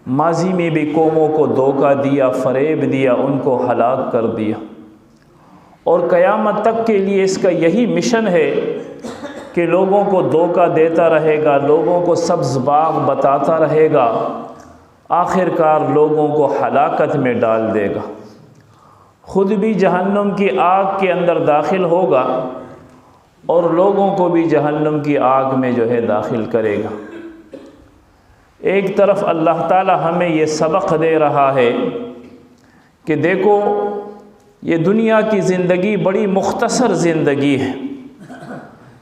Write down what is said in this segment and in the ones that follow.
ماضی میں بھی قوموں کو دھوکہ دیا، فریب دیا، ان کو ہلاک کر دیا، اور قیامت تک کے لیے اس کا یہی مشن ہے کہ لوگوں کو دھوکہ دیتا رہے گا، لوگوں کو سبز باغ بتاتا رہے گا، آخر کار لوگوں کو ہلاکت میں ڈال دے گا، خود بھی جہنم کی آگ کے اندر داخل ہوگا اور لوگوں کو بھی جہنم کی آگ میں جو ہے داخل کرے گا۔ ایک طرف اللہ تعالی ہمیں یہ سبق دے رہا ہے کہ دیکھو یہ دنیا کی زندگی بڑی مختصر زندگی ہے،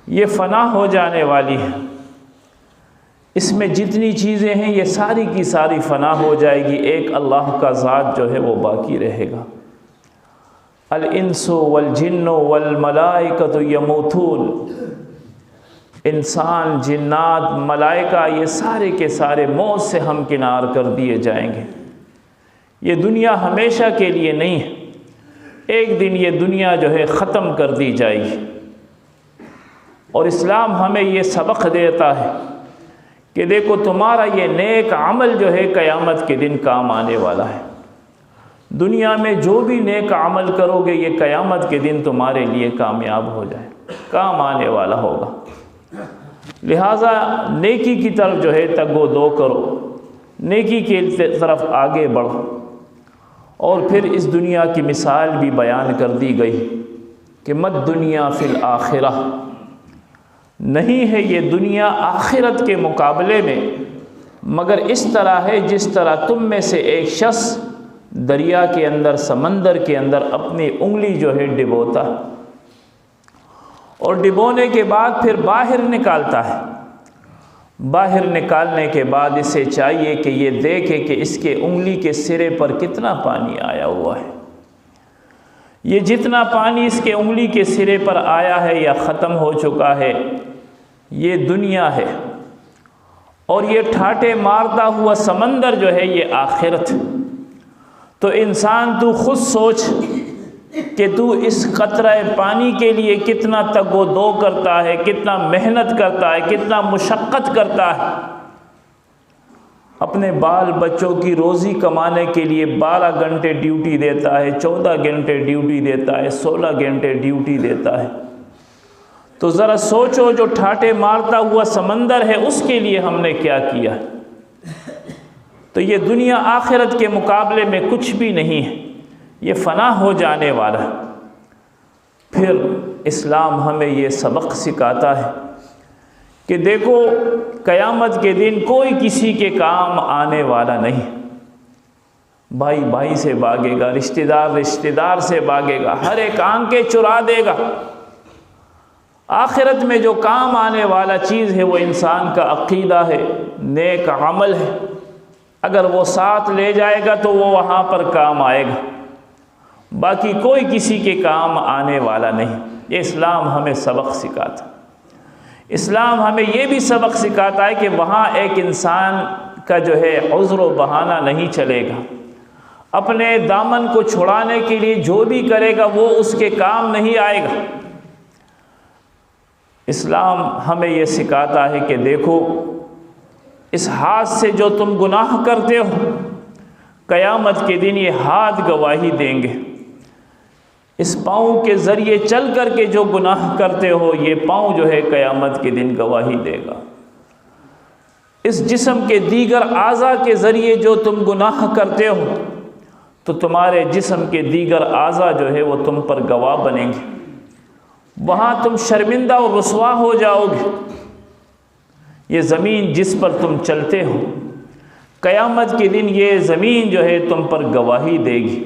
یہ فنا ہو جانے والی ہے، اس میں جتنی چیزیں ہیں یہ ساری کی ساری فنا ہو جائے گی، ایک اللہ کا ذات جو ہے وہ باقی رہے گا۔ الانس والجن والملائکۃ یموتون، انسان، جنات، ملائکہ یہ سارے کے سارے موت سے ہمکنار کر دیے جائیں گے۔ یہ دنیا ہمیشہ کے لیے نہیں ہے، ایک دن یہ دنیا جو ہے ختم کر دی جائے گی۔ اور اسلام ہمیں یہ سبق دیتا ہے کہ دیکھو تمہارا یہ نیک عمل جو ہے قیامت کے دن کام آنے والا ہے، دنیا میں جو بھی نیک عمل کرو گے یہ قیامت کے دن تمہارے لیے کامیاب ہو جائے، کام آنے والا ہوگا۔ لہٰذا نیکی کی طرف جو ہے تگ و دو کرو، نیکی کی طرف آگے بڑھو۔ اور پھر اس دنیا کی مثال بھی بیان کر دی گئی کہ مت دنیا فی الآخرہ، نہیں ہے یہ دنیا آخرت کے مقابلے میں مگر اس طرح ہے جس طرح تم میں سے ایک شخص دریا کے اندر، سمندر کے اندر اپنی انگلی جو ہے ڈبوتا ہے، اور ڈبونے کے بعد پھر باہر نکالتا ہے۔ باہر نکالنے کے بعد اسے چاہیے کہ یہ دیکھے کہ اس کے انگلی کے سرے پر کتنا پانی آیا ہوا ہے، یہ جتنا پانی اس کے انگلی کے سرے پر آیا ہے یا ختم ہو چکا ہے، یہ دنیا ہے، اور یہ ٹھاٹے مارتا ہوا سمندر جو ہے یہ آخرت۔ تو انسان تو خود سوچ کہ تو اس قطرہ پانی کے لیے کتنا تگ و دو کرتا ہے، کتنا محنت کرتا ہے، کتنا مشقت کرتا ہے، اپنے بال بچوں کی روزی کمانے کے لیے 12 گھنٹے ڈیوٹی دیتا ہے، 14 گھنٹے ڈیوٹی دیتا ہے، 16 گھنٹے ڈیوٹی دیتا ہے۔ تو ذرا سوچو جو ٹھاٹے مارتا ہوا سمندر ہے اس کے لیے ہم نے کیا کیا ہے۔ تو یہ دنیا آخرت کے مقابلے میں کچھ بھی نہیں ہے، یہ فنا ہو جانے والا ہے۔ پھر اسلام ہمیں یہ سبق سکھاتا ہے کہ دیکھو قیامت کے دن کوئی کسی کے کام آنے والا نہیں، بھائی بھائی سے بھاگے گا، رشتہ دار رشتہ دار سے بھاگے گا، ہر ایک آنکھیں چرا دے گا۔ آخرت میں جو کام آنے والا چیز ہے وہ انسان کا عقیدہ ہے، نیک عمل ہے، اگر وہ ساتھ لے جائے گا تو وہ وہاں پر کام آئے گا، باقی کوئی کسی کے کام آنے والا نہیں۔ یہ اسلام ہمیں سبق سکھاتا ہے۔ اسلام ہمیں یہ بھی سبق سکھاتا ہے کہ وہاں ایک انسان کا جو ہے عذر و بہانہ نہیں چلے گا، اپنے دامن کو چھڑانے کے لیے جو بھی کرے گا وہ اس کے کام نہیں آئے گا۔ اسلام ہمیں یہ سکھاتا ہے کہ دیکھو اس ہاتھ سے جو تم گناہ کرتے ہو قیامت کے دن یہ ہاتھ گواہی دیں گے، اس پاؤں کے ذریعے چل کر کے جو گناہ کرتے ہو یہ پاؤں جو ہے قیامت کے دن گواہی دے گا، اس جسم کے دیگر اعضاء کے ذریعے جو تم گناہ کرتے ہو تو تمہارے جسم کے دیگر اعضاء جو ہے وہ تم پر گواہ بنیں گے، وہاں تم شرمندہ اور رسوا ہو جاؤ گے۔ یہ زمین جس پر تم چلتے ہو قیامت کے دن یہ زمین جو ہے تم پر گواہی دے گی۔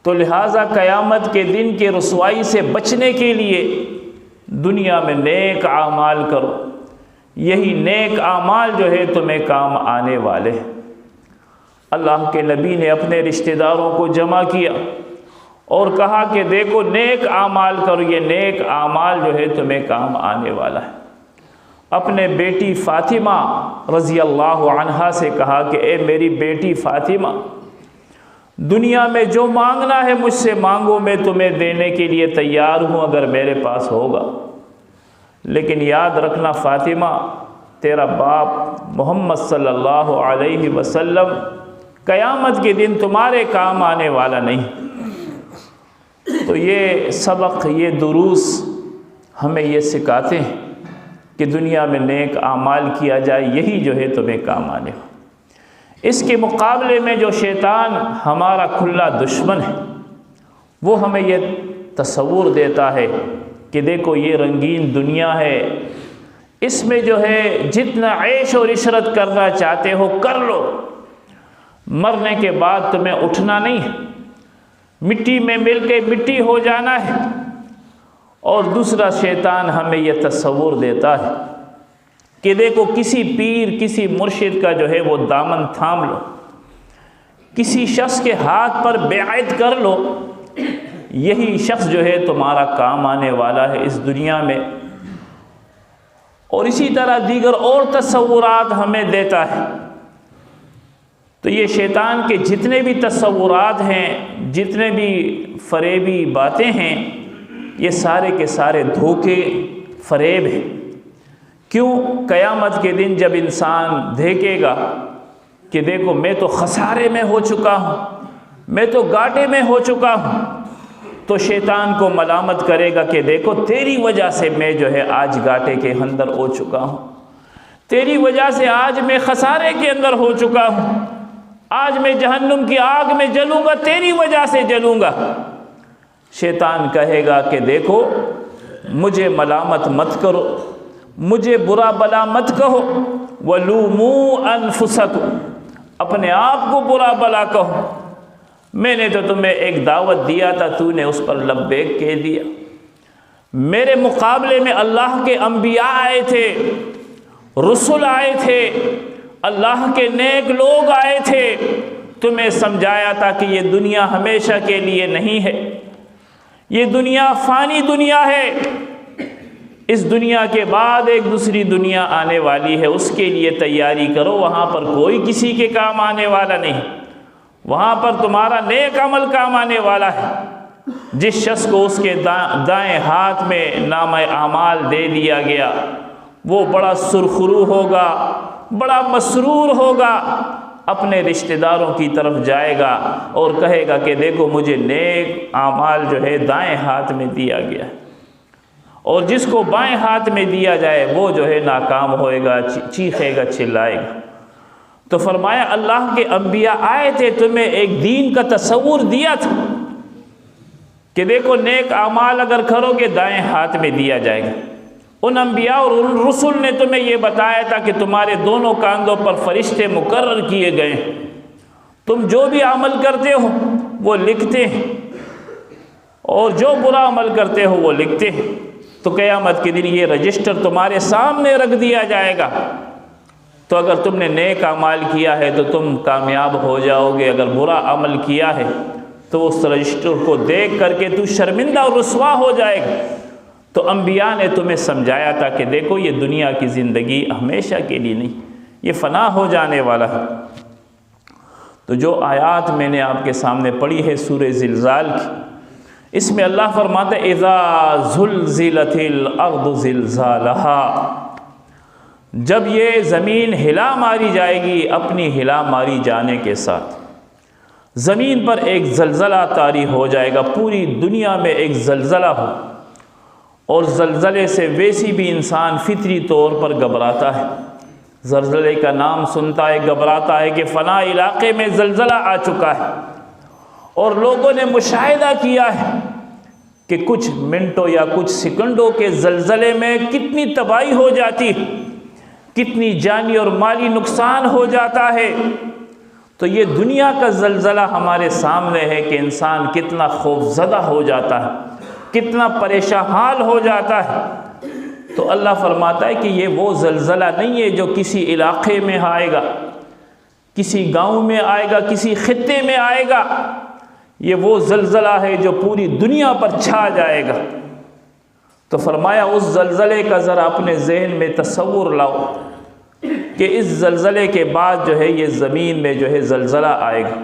تو لہٰذا قیامت کے دن کے رسوائی سے بچنے کے لیے دنیا میں نیک اعمال کرو، یہی نیک اعمال جو ہے تمہیں کام آنے والے ہیں۔ اللہ کے نبی نے اپنے رشتہ داروں کو جمع کیا اور کہا کہ دیکھو نیک اعمال کرو، یہ نیک اعمال جو ہے تمہیں کام آنے والا ہے۔ اپنے بیٹی فاطمہ رضی اللہ عنہا سے کہا کہ اے میری بیٹی فاطمہ، دنیا میں جو مانگنا ہے مجھ سے مانگو، میں تمہیں دینے کے لیے تیار ہوں اگر میرے پاس ہوگا، لیکن یاد رکھنا فاطمہ تیرا باپ محمد صلی اللہ علیہ وسلم قیامت کے دن تمہارے کام آنے والا نہیں۔ تو یہ سبق، یہ دروس ہمیں یہ سکھاتے ہیں کہ دنیا میں نیک اعمال کیا جائے، یہی جو ہے تمہیں کام آنے ہو۔ اس کے مقابلے میں جو شیطان ہمارا کھلا دشمن ہے، وہ ہمیں یہ تصور دیتا ہے کہ دیکھو یہ رنگین دنیا ہے، اس میں جو ہے جتنا عیش اور عشرت کرنا چاہتے ہو کر لو، مرنے کے بعد تمہیں اٹھنا نہیں ہے، مٹی میں مل کے مٹی ہو جانا ہے۔ اور دوسرا شیطان ہمیں یہ تصور دیتا ہے کہ دیکھو کسی پیر، کسی مرشد کا جو ہے وہ دامن تھام لو، کسی شخص کے ہاتھ پر بیعت کر لو، یہی شخص جو ہے تمہارا کام آنے والا ہے اس دنیا میں۔ اور اسی طرح دیگر اور تصورات ہمیں دیتا ہے۔ تو یہ شیطان کے جتنے بھی تصورات ہیں، جتنے بھی فریبی باتیں ہیں، یہ سارے کے سارے دھوکے فریب ہیں۔ کیوں؟ قیامت کے دن جب انسان دیکھے گا کہ دیکھو میں تو خسارے میں ہو چکا ہوں، میں تو گھاٹے میں ہو چکا ہوں، تو شیطان کو ملامت کرے گا کہ دیکھو تیری وجہ سے میں جو ہے آج گھاٹے کے اندر ہو چکا ہوں، تیری وجہ سے آج میں خسارے کے اندر ہو چکا ہوں، آج میں جہنم کی آگ میں جلوں گا، تیری وجہ سے جلوں گا۔ شیطان کہے گا کہ دیکھو مجھے ملامت مت کرو، مجھے برا بلا مت کہو، وَلُومُوا أَنفُسَكُمْ، اپنے آپ کو برا بلا کہو، میں نے تو تمہیں ایک دعوت دیا تھا، تو نے اس پر لبیک کہہ دیا۔ میرے مقابلے میں اللہ کے انبیاء آئے تھے، رسول آئے تھے، اللہ کے نیک لوگ آئے تھے، تمہیں سمجھایا تھا کہ یہ دنیا ہمیشہ کے لیے نہیں ہے، یہ دنیا فانی دنیا ہے، اس دنیا کے بعد ایک دوسری دنیا آنے والی ہے، اس کے لیے تیاری کرو، وہاں پر کوئی کسی کے کام آنے والا نہیں، وہاں پر تمہارا نیک عمل کام آنے والا ہے۔ جس شخص کو اس کے دائیں ہاتھ میں نامہ اعمال دے دیا گیا، وہ بڑا سرخرو ہوگا، بڑا مسرور ہوگا، اپنے رشتہ داروں کی طرف جائے گا اور کہے گا کہ دیکھو مجھے نیک اعمال جو ہے دائیں ہاتھ میں دیا گیا ہے۔ اور جس کو بائیں ہاتھ میں دیا جائے وہ جو ہے ناکام ہوئے گا، چیخے گا، چلائے گا۔ تو فرمایا اللہ کے انبیاء آئے تھے، تمہیں ایک دین کا تصور دیا تھا کہ دیکھو نیک اعمال اگر کرو گے دائیں ہاتھ میں دیا جائے گا۔ ان انبیاء اور ان رسول نے تمہیں یہ بتایا تھا کہ تمہارے دونوں کاندھوں پر فرشتے مقرر کیے گئے ہیں، تم جو بھی عمل کرتے ہو وہ لکھتے ہیں، اور جو برا عمل کرتے ہو وہ لکھتے ہیں۔ تو قیامت کے دن یہ رجسٹر تمہارے سامنے رکھ دیا جائے گا۔ تو اگر تم نے نیک اعمال کیا ہے تو تم کامیاب ہو جاؤ گے، اگر برا عمل کیا ہے تو اس رجسٹر کو دیکھ کر کے تو شرمندہ اور رسوا ہو جائے گا۔ تو انبیاء نے تمہیں سمجھایا تھا کہ دیکھو یہ دنیا کی زندگی ہمیشہ کے لیے نہیں، یہ فنا ہو جانے والا ہے۔ تو جو آیات میں نے آپ کے سامنے پڑھی ہے سورہ زلزال کی، اس میں اللہ فرماتا ہے اذا زلزلت الارض زلزالها، جب یہ زمین ہلا ماری جائے گی اپنی ہلا ماری جانے کے ساتھ، زمین پر ایک زلزلہ طاری ہو جائے گا، پوری دنیا میں ایک زلزلہ ہو، اور زلزلے سے ویسی بھی انسان فطری طور پر گھبراتا ہے، زلزلے کا نام سنتا ہے گھبراتا ہے کہ فلاں علاقے میں زلزلہ آ چکا ہے۔ اور لوگوں نے مشاہدہ کیا ہے کہ کچھ منٹوں یا کچھ سیکنڈوں کے زلزلے میں کتنی تباہی ہو جاتی ہے، کتنی جانی اور مالی نقصان ہو جاتا ہے۔ تو یہ دنیا کا زلزلہ ہمارے سامنے ہے کہ انسان کتنا خوف زدہ ہو جاتا ہے، کتنا پریشان حال ہو جاتا ہے۔ تو اللہ فرماتا ہے کہ یہ وہ زلزلہ نہیں ہے جو کسی علاقے میں آئے گا، کسی گاؤں میں آئے گا، کسی خطے میں آئے گا، یہ وہ زلزلہ ہے جو پوری دنیا پر چھا جائے گا۔ تو فرمایا اس زلزلے کا ذرا اپنے ذہن میں تصور لاؤ کہ اس زلزلے کے بعد جو ہے یہ زمین میں جو ہے زلزلہ آئے گا،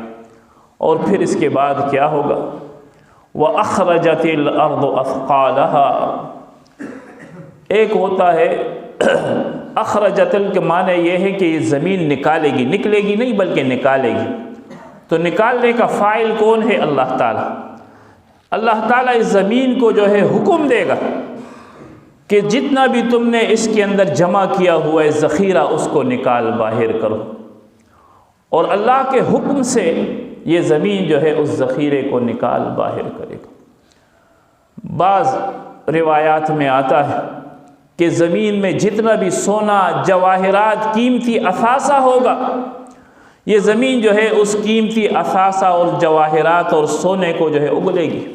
اور پھر اس کے بعد کیا ہوگا؟ وَأَخْرَجَتِ الْأَرْضُ أَثْقَالَهَا، ایک ہوتا ہے اخرجت کے معنی یہ ہے کہ یہ زمین نکالے گی، نکلے گی نہیں بلکہ نکالے گی۔ تو نکالنے کا فاعل کون ہے؟ اللہ تعالیٰ۔ اللہ تعالیٰ اس زمین کو جو ہے حکم دے گا کہ جتنا بھی تم نے اس کے اندر جمع کیا ہوا ہے ذخیرہ، اس کو نکال باہر کرو، اور اللہ کے حکم سے یہ زمین جو ہے اس ذخیرے کو نکال باہر کرے گا۔ بعض روایات میں آتا ہے کہ زمین میں جتنا بھی سونا، جواہرات، قیمتی اثاثہ ہوگا، یہ زمین جو ہے اس قیمتی اثاثہ اور جواہرات اور سونے کو جو ہے اگلے گی،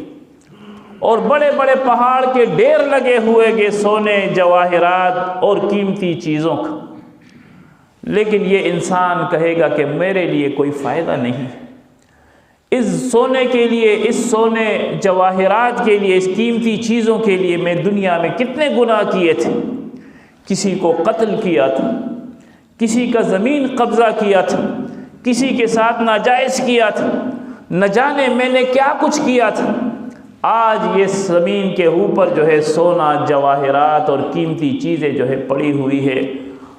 اور بڑے بڑے پہاڑ کے ڈھیر لگے ہوئے گے سونے، جواہرات اور قیمتی چیزوں کا، لیکن یہ انسان کہے گا کہ میرے لیے کوئی فائدہ نہیں، اس سونے کے لیے، اس سونے جواہرات کے لیے، اس قیمتی چیزوں کے لیے میں دنیا میں کتنے گناہ کیے تھے، کسی کو قتل کیا تھا، کسی کا زمین قبضہ کیا تھا، کسی کے ساتھ ناجائز کیا تھا، نہ جانے میں نے کیا کچھ کیا تھا۔ آج یہ زمین کے اوپر جو ہے سونا، جواہرات اور قیمتی چیزیں جو ہے پڑی ہوئی ہے،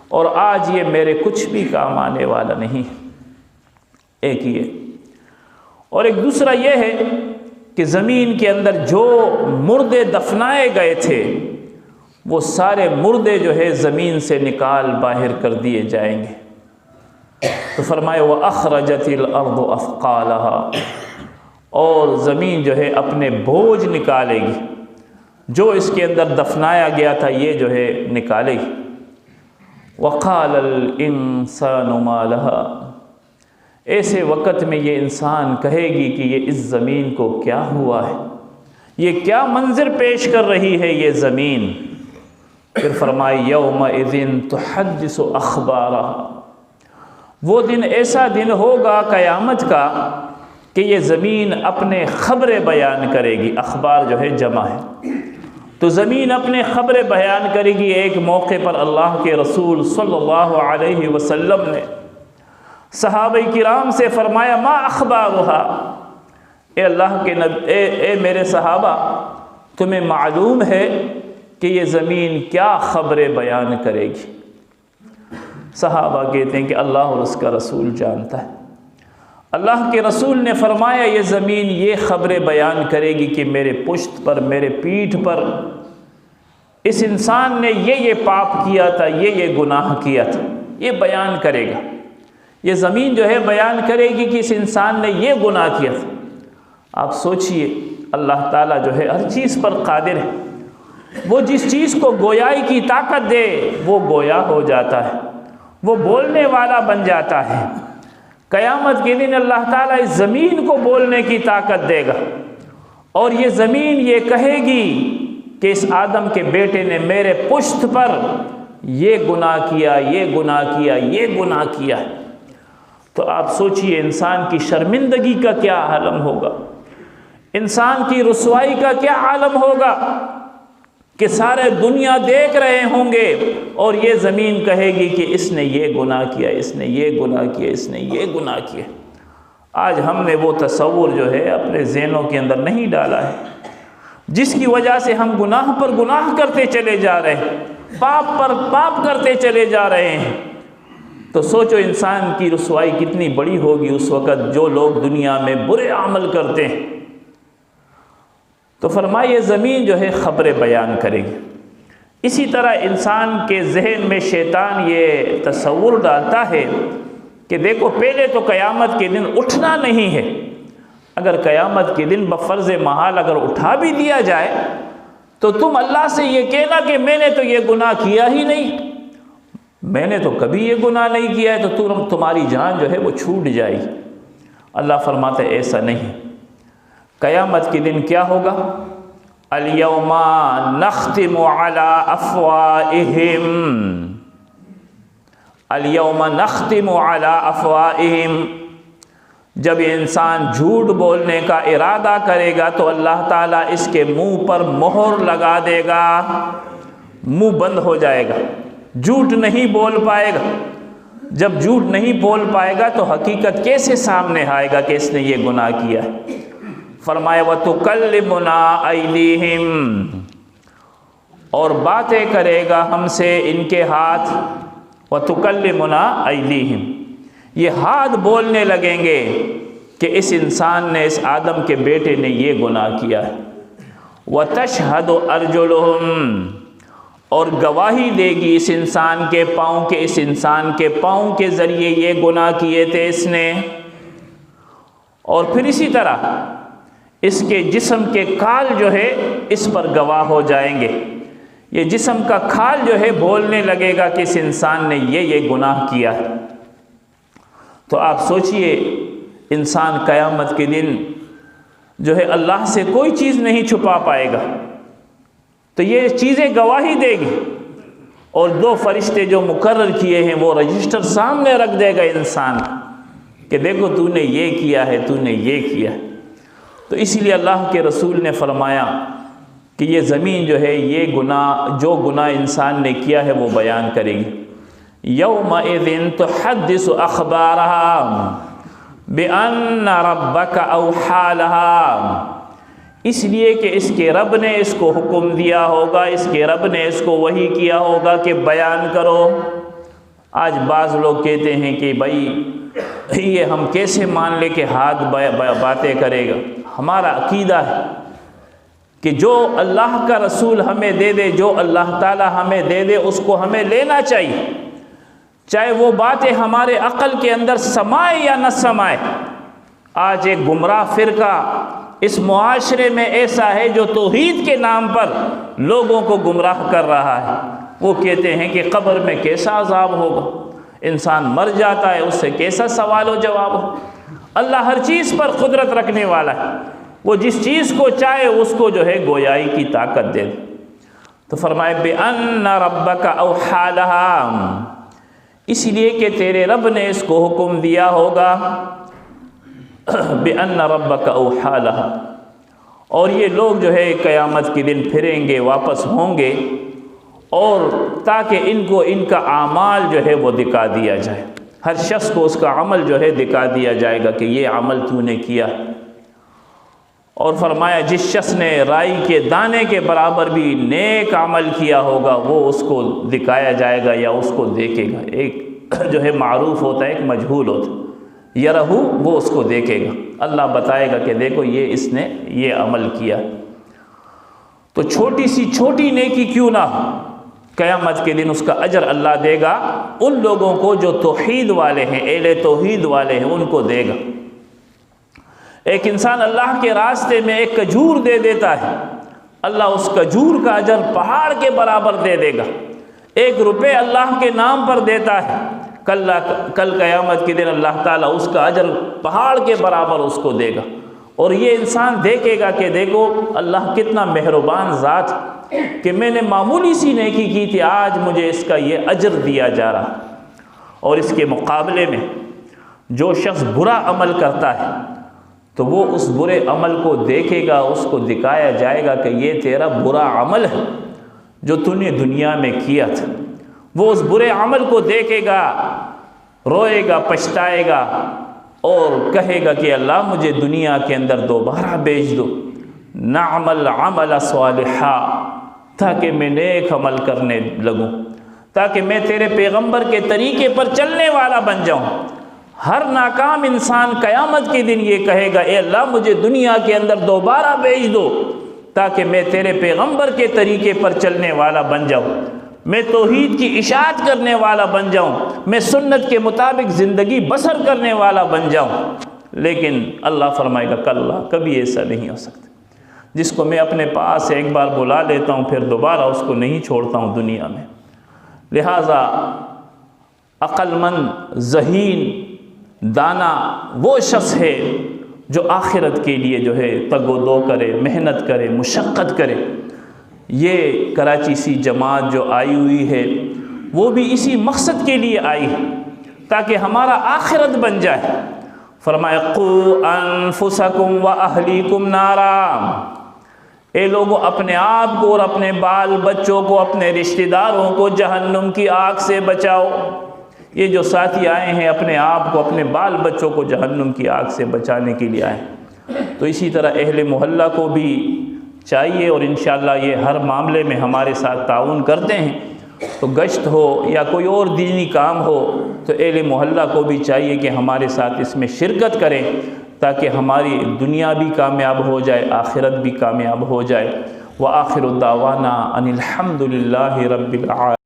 اور آج یہ میرے کچھ بھی کام آنے والا نہیں۔ ایک یہ، اور ایک دوسرا یہ ہے کہ زمین کے اندر جو مردے دفنائے گئے تھے، وہ سارے مردے جو ہے زمین سے نکال باہر کر دیے جائیں گے۔ تو فرمایا وَأَخْرَجَتِ الْأَرْضُ أَثْقَالَهَا، اور زمین جو ہے اپنے بوجھ نکالے گی، جو اس کے اندر دفنایا گیا تھا یہ جو ہے نکالے گی۔ وَقَالَ الْإِنسَانُ مَا لَهَا، ایسے وقت میں یہ انسان کہے گی کہ یہ اس زمین کو کیا ہوا ہے، یہ کیا منظر پیش کر رہی ہے یہ زمین۔ پھر فرمائی یومئذ تحدث اخبارها، وہ دن ایسا دن ہوگا قیامت کا کہ یہ زمین اپنے خبریں بیان کرے گی۔ اخبار جو ہے جمع ہے، تو زمین اپنے خبریں بیان کرے گی۔ ایک موقع پر اللہ کے رسول صلی اللہ علیہ وسلم نے صحابہ کرام سے فرمایا ما اخبارها، اے اللہ کے نبی، اے میرے صحابہ، تمہیں معلوم ہے کہ یہ زمین کیا خبریں بیان کرے گی؟ صحابہ کہتے ہیں کہ اللہ اور اس کا رسول جانتا ہے۔ اللہ کے رسول نے فرمایا یہ زمین یہ خبریں بیان کرے گی کہ میرے پشت پر، میرے پیٹھ پر اس انسان نے یہ پاپ کیا تھا، یہ گناہ کیا تھا، یہ بیان کرے گا۔ یہ زمین جو ہے بیان کرے گی کہ اس انسان نے یہ گناہ کیا تھا۔ آپ سوچئے، اللہ تعالیٰ جو ہے ہر چیز پر قادر ہے، وہ جس چیز کو گویائی کی طاقت دے وہ گویا ہو جاتا ہے، وہ بولنے والا بن جاتا ہے۔ قیامت کے دن اللہ تعالیٰ اس زمین کو بولنے کی طاقت دے گا، اور یہ زمین یہ کہے گی کہ اس آدم کے بیٹے نے میرے پشت پر یہ گناہ کیا، یہ گناہ کیا، یہ گناہ کیا۔ تو آپ سوچئے انسان کی شرمندگی کا کیا عالم ہوگا، انسان کی رسوائی کا کیا عالم ہوگا کہ سارے دنیا دیکھ رہے ہوں گے، اور یہ زمین کہے گی کہ اس نے یہ گناہ کیا، اس نے یہ گناہ کیا، اس نے یہ گناہ کیا۔ آج ہم نے وہ تصور جو ہے اپنے ذہنوں کے اندر نہیں ڈالا ہے، جس کی وجہ سے ہم گناہ پر گناہ کرتے چلے جا رہے ہیں، پاپ پر پاپ کرتے چلے جا رہے ہیں۔ تو سوچو انسان کی رسوائی کتنی بڑی ہوگی اس وقت جو لوگ دنیا میں برے عمل کرتے ہیں۔ تو فرمائے زمین جو ہے خبریں بیان کرے گی۔ اسی طرح انسان کے ذہن میں شیطان یہ تصور ڈالتا ہے کہ دیکھو پہلے تو قیامت کے دن اٹھنا نہیں ہے، اگر قیامت کے دن بفرض محال اگر اٹھا بھی دیا جائے تو تم اللہ سے یہ کہنا کہ میں نے تو یہ گناہ کیا ہی نہیں، میں نے تو کبھی یہ گناہ نہیں کیا ہے، تو تمہاری جان جو ہے وہ چھوٹ جائے گی۔ اللہ فرماتا ہے ایسا نہیں، قیامت کے دن کیا ہوگا؟ الیوم نختم علی افواہہم، الیوم نختم علی افواہہم، جب انسان جھوٹ بولنے کا ارادہ کرے گا تو اللہ تعالیٰ اس کے منہ پر مہر لگا دے گا، منہ بند ہو جائے گا، جھوٹ نہیں بول پائے گا۔ جب جھوٹ نہیں بول پائے گا تو حقیقت کیسے سامنے آئے گا کہ اس نے یہ گناہ کیا ہے؟ فرمایا وَتُكَلِّمُنَا أَيْدِيهِمْ، اور باتیں کرے گا ہم سے ان کے ہاتھ، وَتُكَلِّمُنَا أَيْدِيهِمْ، یہ ہاتھ بولنے لگیں گے کہ اس انسان نے، اس آدم کے بیٹے نے یہ گناہ کیا ہے۔ وَتَشْهَدُ أَرْجُلُهُمْ، اور گواہی دے گی اس انسان کے پاؤں کے، اس انسان کے پاؤں کے ذریعے یہ گناہ کیے تھے اس نے۔ اور پھر اسی طرح اس کے جسم کے کھال جو ہے اس پر گواہ ہو جائیں گے، یہ جسم کا کھال جو ہے بولنے لگے گا کہ اس انسان نے یہ گناہ کیا ہے۔ تو آپ سوچئے، انسان قیامت کے دن جو ہے اللہ سے کوئی چیز نہیں چھپا پائے گا، تو یہ چیزیں گواہی دے گی، اور دو فرشتے جو مقرر کیے ہیں وہ رجسٹر سامنے رکھ دے گا انسان کہ دیکھو تو نے یہ کیا ہے، تو نے یہ کیا ہے۔ تو اسی لیے اللہ کے رسول نے فرمایا کہ یہ زمین جو ہے یہ گناہ، جو گناہ انسان نے کیا ہے وہ بیان کرے گی۔ یومئذ تحدث اخبارها بأن ربک اوحی لها، اس لیے کہ اس کے رب نے اس کو حکم دیا ہوگا، اس کے رب نے اس کو وحی کیا ہوگا کہ بیان کرو۔ آج بعض لوگ کہتے ہیں کہ بھائی یہ ہم کیسے مان لے کہ ہاتھ باتیں کرے گا؟ ہمارا عقیدہ ہے کہ جو اللہ کا رسول ہمیں دے دے، جو اللہ تعالی ہمیں دے دے، اس کو ہمیں لینا چاہیے، چاہے وہ باتیں ہمارے عقل کے اندر سمائے یا نہ سمائے۔ آج ایک گمراہ فرقہ اس معاشرے میں ایسا ہے جو توحید کے نام پر لوگوں کو گمراہ کر رہا ہے۔ وہ کہتے ہیں کہ قبر میں کیسا عذاب ہوگا، انسان مر جاتا ہے اس سے کیسا سوال و جواب ہو۔ اللہ ہر چیز پر قدرت رکھنے والا ہے، وہ جس چیز کو چاہے اس کو جو ہے گویائی کی طاقت دے۔ تو فرمائے بِأَنَّ رَبَّكَ أَوْحَى لَهَا، اس لیے کہ تیرے رب نے اس کو حکم دیا ہوگا، بِأَنَّ رَبَّكَ أَوْحَى لَهَا۔ اور یہ لوگ جو ہے قیامت کے دن پھریں گے، واپس ہوں گے، اور تاکہ ان کو ان کا اعمال جو ہے وہ دکھا دیا جائے، ہر شخص کو اس کا عمل جو ہے دکھا دیا جائے گا کہ یہ عمل تو نے کیا۔ اور فرمایا جس شخص نے رائی کے دانے کے برابر بھی نیک عمل کیا ہوگا وہ اس کو دکھایا جائے گا یا اس کو دیکھے گا۔ ایک جو ہے معروف ہوتا ہے، ایک مجہول ہوتا ہے، یرہو، وہ اس کو دیکھے گا، اللہ بتائے گا کہ دیکھو یہ اس نے یہ عمل کیا۔ تو چھوٹی سی چھوٹی نیکی کیوں نہ ہو، قیامت کے دن اس کا اجر اللہ دے گا ان لوگوں کو جو توحید والے ہیں، اہل توحید والے ہیں، ان کو دے گا۔ ایک انسان اللہ کے راستے میں ایک کھجور دے دیتا ہے، اللہ اس کھجور کا اجر پہاڑ کے برابر دے دے گا۔ 1 روپے اللہ کے نام پر دیتا ہے، کل قیامت کے دن اللہ تعالیٰ اس کا اجر پہاڑ کے برابر اس کو دے گا۔ اور یہ انسان دیکھے گا کہ دیکھو اللہ کتنا مہربان ذات کہ میں نے معمولی سی نیکی کی تھی، آج مجھے اس کا یہ اجر دیا جا رہا۔ اور اس کے مقابلے میں جو شخص برا عمل کرتا ہے تو وہ اس برے عمل کو دیکھے گا، اس کو دکھایا جائے گا کہ یہ تیرا برا عمل ہے جو تو نے دنیا میں کیا تھا۔ وہ اس برے عمل کو دیکھے گا، روئے گا، پچھتائے گا، اور کہے گا کہ اللہ مجھے دنیا کے اندر دوبارہ بھیج دو، نعمل عمل صالحا، تاکہ میں نیک عمل کرنے لگوں، تاکہ میں تیرے پیغمبر کے طریقے پر چلنے والا بن جاؤں۔ ہر ناکام انسان قیامت کے دن یہ کہے گا اے اللہ مجھے دنیا کے اندر دوبارہ بھیج دو تاکہ میں تیرے پیغمبر کے طریقے پر چلنے والا بن جاؤں، میں توحید کی اشاعت کرنے والا بن جاؤں، میں سنت کے مطابق زندگی بسر کرنے والا بن جاؤں۔ لیکن اللہ فرمائے گا کلا، کبھی ایسا نہیں ہو سکتا۔ جس کو میں اپنے پاس ایک بار بلا لیتا ہوں پھر دوبارہ اس کو نہیں چھوڑتا ہوں دنیا میں۔ لہٰذا عقل مند، ذہین، دانا وہ شخص ہے جو آخرت کے لیے جو ہے تگ و دو کرے، محنت کرے، مشقت کرے۔ یہ کراچی سی جماعت جو آئی ہوئی ہے وہ بھی اسی مقصد کے لیے آئی ہے تاکہ ہمارا آخرت بن جائے۔ فرمایا قو انفسکم واہلیکم نارا، اے لوگوں اپنے آپ کو اور اپنے بال بچوں کو، اپنے رشتہ داروں کو جہنم کی آگ سے بچاؤ۔ یہ جو ساتھی آئے ہیں اپنے آپ کو، اپنے بال بچوں کو جہنم کی آگ سے بچانے کے لیے آئے۔ تو اسی طرح اہل محلہ کو بھی چاہیے، اور انشاءاللہ یہ ہر معاملے میں ہمارے ساتھ تعاون کرتے ہیں، تو گشت ہو یا کوئی اور دینی کام ہو تو اہل محلہ کو بھی چاہیے کہ ہمارے ساتھ اس میں شرکت کریں، تاکہ ہماری دنیا بھی کامیاب ہو جائے، آخرت بھی کامیاب ہو جائے۔ وآخر دعوانا ان الحمد للہ رب العالمین۔